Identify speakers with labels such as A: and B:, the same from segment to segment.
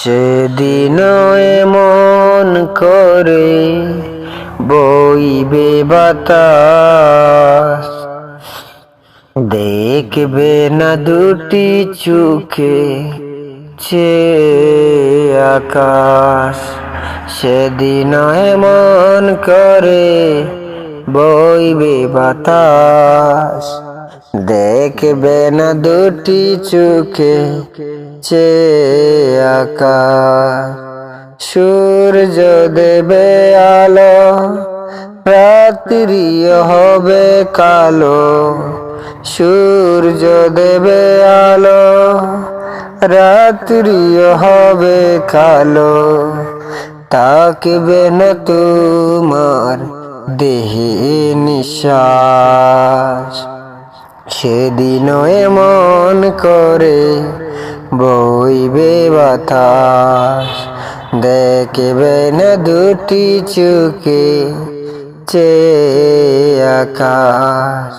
A: সেদিন এমন করে বইবে বাতাস, দেখবে না দুটি চোখে চেয়ে আকাশ। সেদিন এমন করে বইবে বাতাস, দেখবে না দুটি চোখে চেয়ে আকাশ। সূর্য দেবে আলো, রাত্রি হবে কালো। সূর্য দেবে আলো, রাত্রি হবে কালো। থাকবে না তোমার দেহে নিঃশ্বাস। সেদিন এমন করে বইবে বাতাস, দেখবে না দুটি চোখে চেয়ে আকাশ।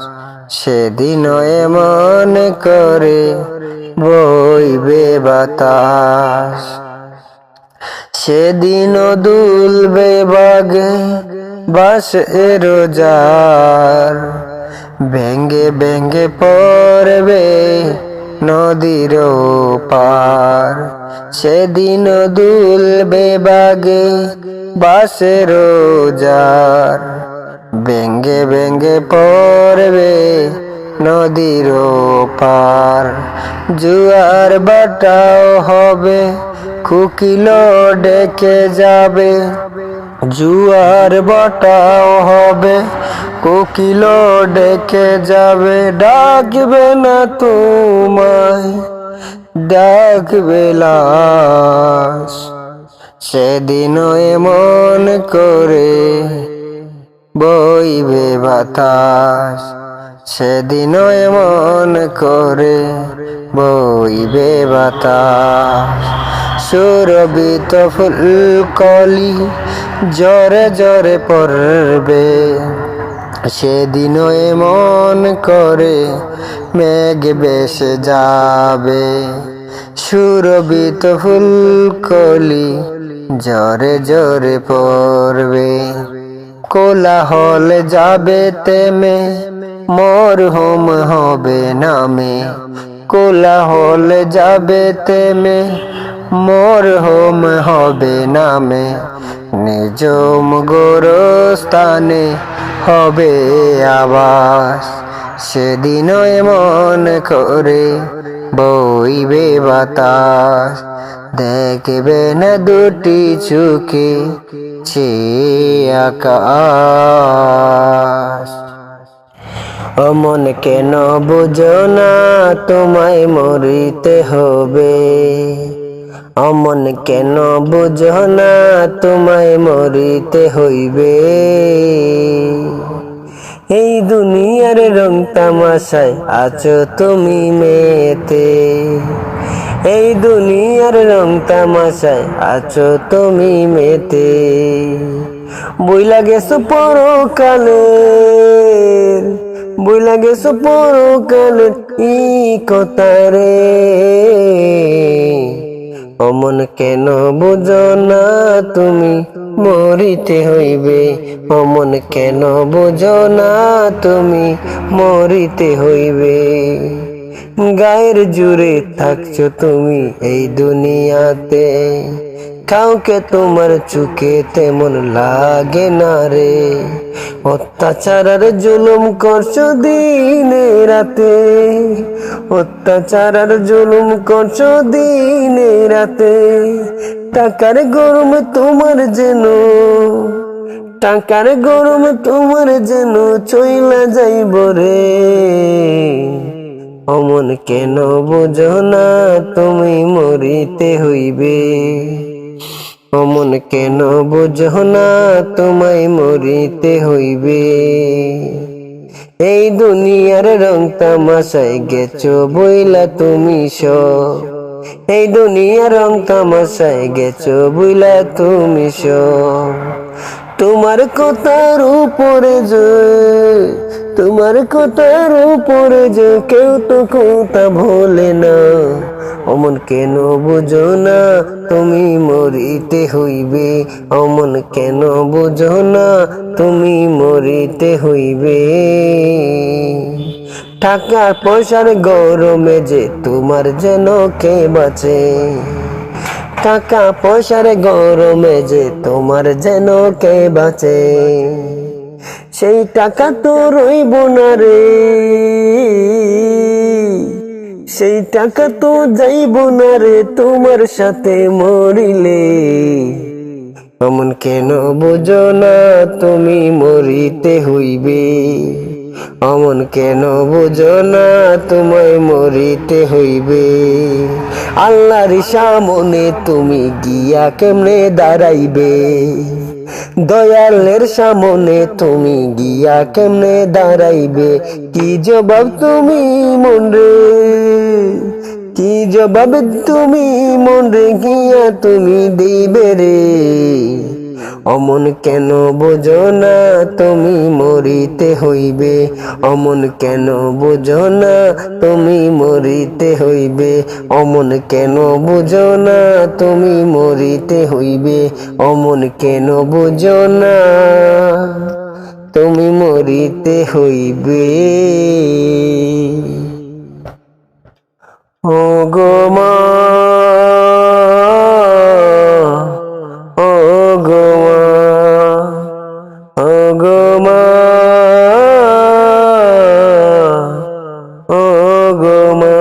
A: সেদিন এমন করে বইবে বাতাস। সেদিন দুলবে বাগে বাঁশের জার, ভেঙ্গে ভেঙ্গে পড়বে নদীর পার। সেদিন দুলবে বাগে বাঁশের জার, ভেঙ্গে ভেঙ্গে পড়বে নদীর পার। জোয়ার বাটাও হবে, কোকিল ডেকে যাবে। জোয়ার বাটাও হবে, কোকিল ডেকে যাবে। ডাকবে না তোমায়, ডাকবে লাশ। সেদিন এমন করে বইবে বাতাস, সেদিন এমন করে বইবে বাতাস। সুরভিত ফুলকলি জরে জরে পড়বে, সেদিন এমন করে মেঘ ভেসে যাবে। সুরভিত ফুলকলি জরে জরে পড়বে, কোলাহল যাবে তেমে মরহুম হবে নামে। কোলাহল যাবে তেমে মরহুম হবে নামে। নিজম গোরস্থানে হবে আবাস। সেদিন এমন করে বইবে বাতাস, দেখবে না দুটি চোখে চেয়ে আকাশ। অমন কেন বুঝো না তোমায় মরিতে হবে, অমন কেন বুঝো না তোমায় মরিতে হইবে। এই দুনিয়ার রং তামাশায় আছো তুমি মেতে, এই দুনিয়ার রং তামাশায় আছো তুমি মেতে। বইলা গেছো পরকালের, বইলা গেছো পরকালের ই কথা রে। অমন কেন বুঝো না তুমি মরিতে হইবে, অমন কেন বুঝো না তুমি মরিতে হইবে। গায়ের জুড়ে থাকছো তুমি এই দুনিয়াতে, কাউকে তোমার চোখে তেমন লাগে না রে। অত্যাচার আর জুলুম করছো দিনে রাতে, অত্যাচার আর জুলুম করছো দিনে রাতে। টাকার গরম তোমার যেন, টাকার গরম তোমার যেন চইলা যাইব রে। অমন কেন বুঝো না তুমি মরিতে হইবে, অমন কেন বুঝো না তোমায় মরিতে হইবে। এই দুনিয়ার রং তামাশায় গেছো বইলা তুমি সব, এই দুনিয়ার রং তামাশায় গেছো বইলা তুমি সব। তোমার কথার উপরে যে, তোমার কথার উপরে যে কেউ তো কথা ভোলে না। অমন কেন বুঝো না তুমি মরিতে হইবে, অমন কেন বুঝো না তুমি মরিতে হইবে। টাকা পয়সার গরমে যে তোমার যেন কে বাঁচে, টাকা পয়সার গরমে যে তোমার যেন কে বাঁচে। সেই টাকা তো রইব না রে, সেই টাকা তো যাইব না রে তোমার সাথে মরিলে। অমন কেন বুঝো না তুমি মরিতে হইবে, অমন কেন বুঝো না তোমায় মরিতে হইবে। আল্লাহর সামনে তুমি গিয়া কেমনে দাঁড়াইবে, দয়ালের সামনে তুমি গিয়া কেমনে দাঁড়াইবে। কি জবাব তুমি মনরে, কি জবাব তুমি মনরে গিয়া তুমি দিবে রে। অমন কেন বুঝো না তুমি মরিতে হইবে, অমন কেন বুঝো না তুমি মরিতে হইবে, অমন কেন বুঝো না তুমি মরিতে হইবে, অমন কেন বুঝো না তুমি মরিতে হইবে। ও গো মা, ও গো মা, ও গো মা, ও গো মা,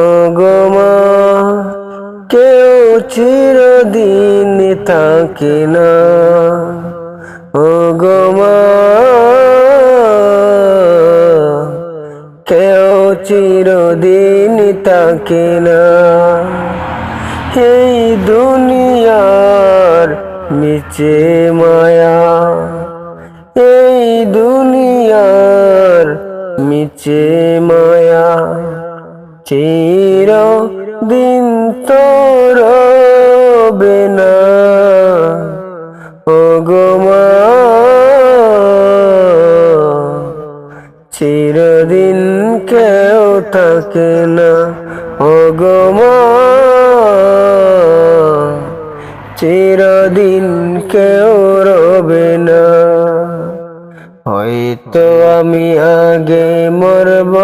A: ও গো মা। কেউ চিরদিন থাকে না, ও গো মা, কেউ চিরদিন থাকে না। এই দুনিয়ার নিচে মায়া, এই দুনিয়ার নিচে মায়া, চিরদিন তো রবে না। ও গো মা, চিরদিন কেউ থাকে না। ও গো মা, চিরদিন কেউ রবে না। হয়তো আমি আগে মরব,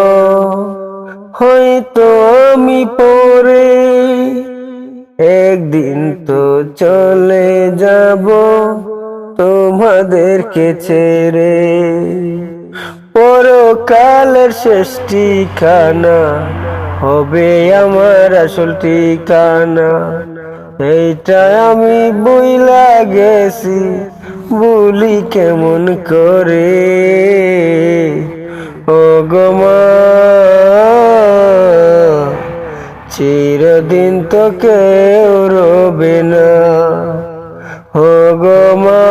A: হয়তো আমি পরে, একদিন তো চলে যাব তোমাদেরকে ছেড়ে। পরকালের শেষ ঠিকানা হবে আমার আসল ঠিকানা, এইটা আমি বইলা গেছি বলি কেমন করে। ও গো মা, চিরদিন তো কেউ রবে না। ও গো মা,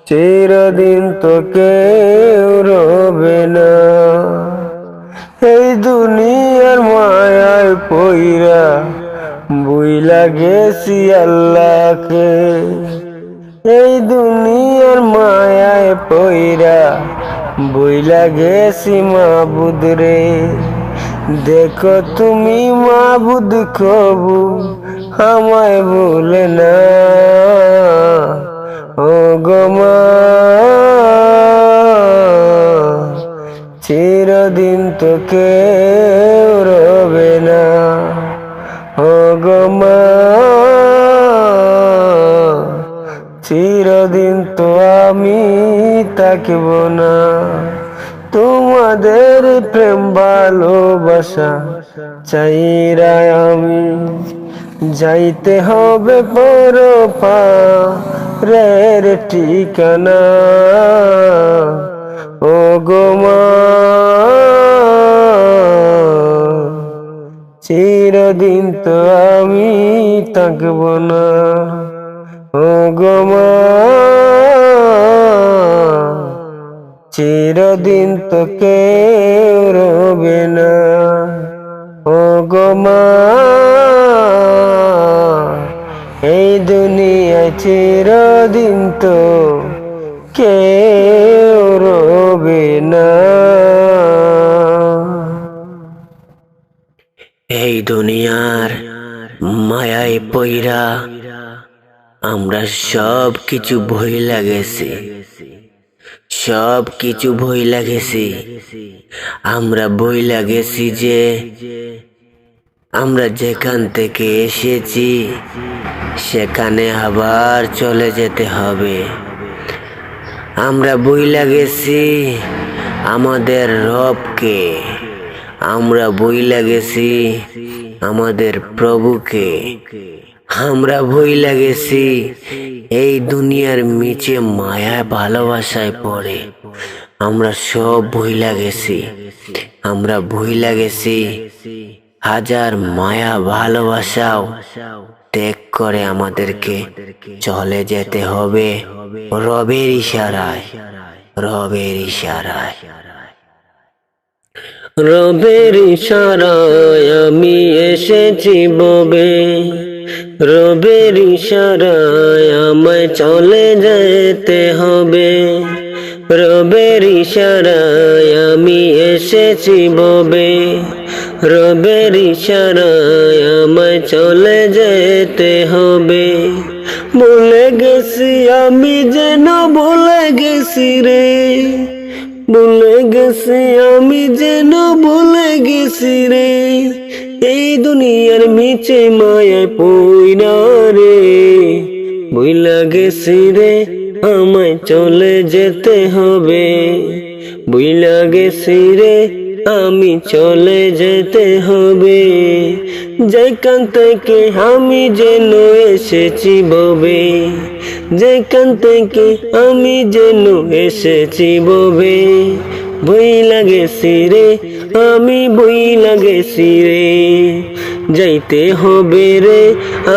A: চিরদিন তো কেউ রবে না। এই দুনিয়ার মায়ায় পইরা বুইলা গেছি আল্লাহকে, এই দুনিয়ার মায়ায় পইরা বুইলা গেছি মাবুদ রে। দেখো তুমি মাবুদ কবু আমায় ভুলে না। ও গো মা, চিরদিন তো কেউ রবে না। ও গো মা, চিরদিন তো আমি থাকব না। তোমাদের প্রেম ভালোবাসা চাইরা আমি যাইতে হবে পরপারের ঠিকানা। ও গো মা, চিরদিন তো আমি থাকব না। ও গো মা, চিরদিন তো কেউ রবে না। ও গো মা, এই দুনিয়ায় চিরদিন তো কেউ রবে না। এই দুনিয়ার মায়ায় পইরা আমরা সব কিছু ভুইলা গেছি, সব কিছু ভুইলা গেছি। আমরা ভুইলা গেছি যে আমরা যেখান থেকে এসেছি সেখানে আবার চলে যেতে হবে। আমরা ভুইলা গেছি আমাদের রবকে, আমরা ভুইলা গেছি আমাদের প্রভুকে, আমরা ভুইলা গেছি এই দুনিয়ার নিচে মায়া ভালোবাসায় পড়ে আমরা সব ভুইলা গেছি। আমরা ভুইলা গেছি হাজার মায়া ভালোবাসাও ত্যাগ করে আমাদেরকে চলে যেতে হবে রবের ইশারায়, রবের ইশারায়। রবের ইশারায় আমি এসেছি ববে, রবের ইশারায় আমায় চলে যেতে হবে। রবের ইশারায় আমি এসেছি ববে, রবের ইশারায় আমায় চলে যেতে হবে। ভুলে গেছি আমি যেন ভুলে গেছি রে, ভুলে গেছি আমি যেন ভুলে গেছি রে। এই দুনিয়ার মিছে মায়ায় পইরা রে, ভুইলা গেছি রে আমায় চলে যেতে হবে। ভুইলা গেছি রে আমি চলে যেতে হবে। যেখান থেকে আমি যেন এসেছি ববে, যেখান থেকে আমি যেন এসেছি ববে। ভুইলা গেছি রে আমি ভুইলা গেছি রে। যাইতে হবে রে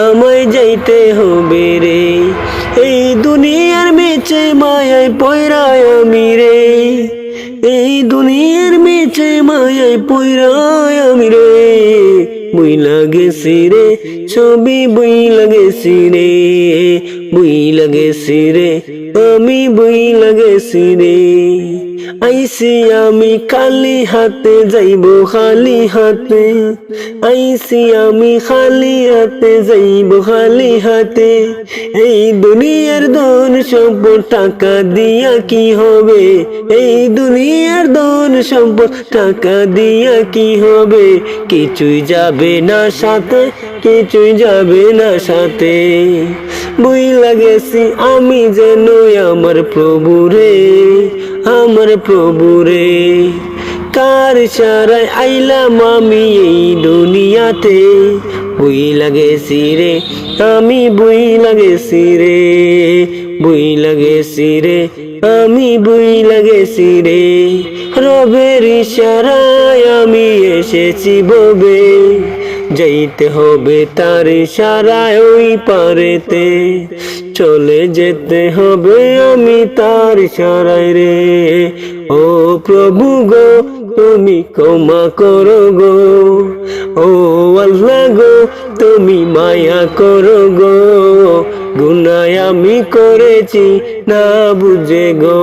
A: আমায় যাইতে হবে রে। এই দুনিয়ার মিছে মায়ায় পয়রায় আমি রে, এই দুনিয়ার মিছে মায়ায় পয়রায় আমি রে। ভুইলা গেছি রে ছবি ভুইলা গেছি রে, ভুইলা গেছি রে আমি ভুইলা গেছি রে। আইসি আমি খালি হাতে যাইব খালি হাতে, আইসি আমি খালি হাতে যাইব খালি হাতে। এই দুনিয়ার ধন সম্পদ টাকা দিয়া কি হবে, এই দুনিয়ার ধন সম্পদ টাকা দিয়া কি হবে। কিছুই যাবে না সাথে, কিছুই যাবে না সাথে। ভুইলা গেছি আমি যেন আমার প্রভু রে, আমার প্রভু রে। কার ইশারায় আইলাম আমি এই দুনিয়াতে। ভুইলা গেছি রে আমি ভুইলা গেছি রে, ভুইলা গেছি রে আমি ভুইলা গেছি রে। রবের ইশারায় আমি এসেছি ববে, যাইতে হবে তার ইশারায় ওই পারেতে। চলে যেতে হবে আমি তার ইশারায় রে। ও প্রভু গো তুমি ক্ষমা করো গো, ও আল্লাহ গো তুমি মায়া করো গো। গুনাহ আমি করেছি না বুঝে গো,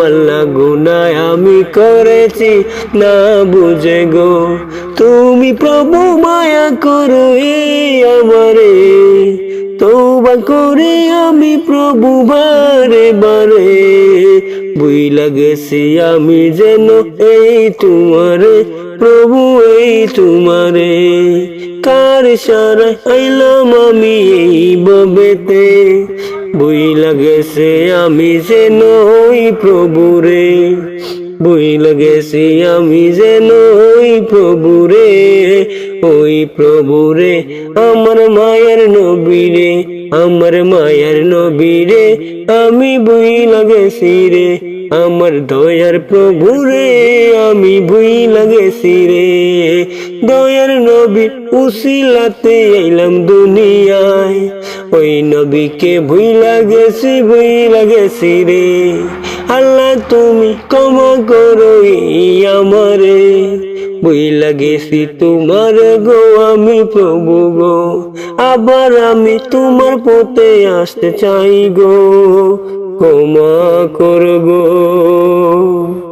A: আল্লাহ গুনাহ আমি করেছি না বুঝে গো। তুমি প্রভু মায়া করো এই আমারে, তওবা করে আমি প্রভু বারে বারে। ভুইলা গেছি আমি যেন এই তোমারে প্রভু এই তোমারে। কার ইশারায় আইলাম আমি এই ববেতে। ভুইলা গেছি আমি যেন ওই প্রভু রে, ভুইলা গেছি আমি যেন ওই প্রভু রে, ওই প্রভু রে। আমার মায়ের নবী রে, আমার মায়ের নবী রে। আমি ভুইলা গেছি রে আমার দয়ার প্রভু রে, আমি ভুইলা গেছি রে। দয়ার নবীর উসিলাতে আইলাম দুনিয়ায়, ওই নবীকে ভুইলা গেছি রে। আল্লাহ তুমি ক্ষমা করো এই আমারে। ভুইলা গেছি তোমার গো আমি প্রভু গো, আবার আমি তোমার পথে আসতে চাই গো। ক্ষমা করো গো।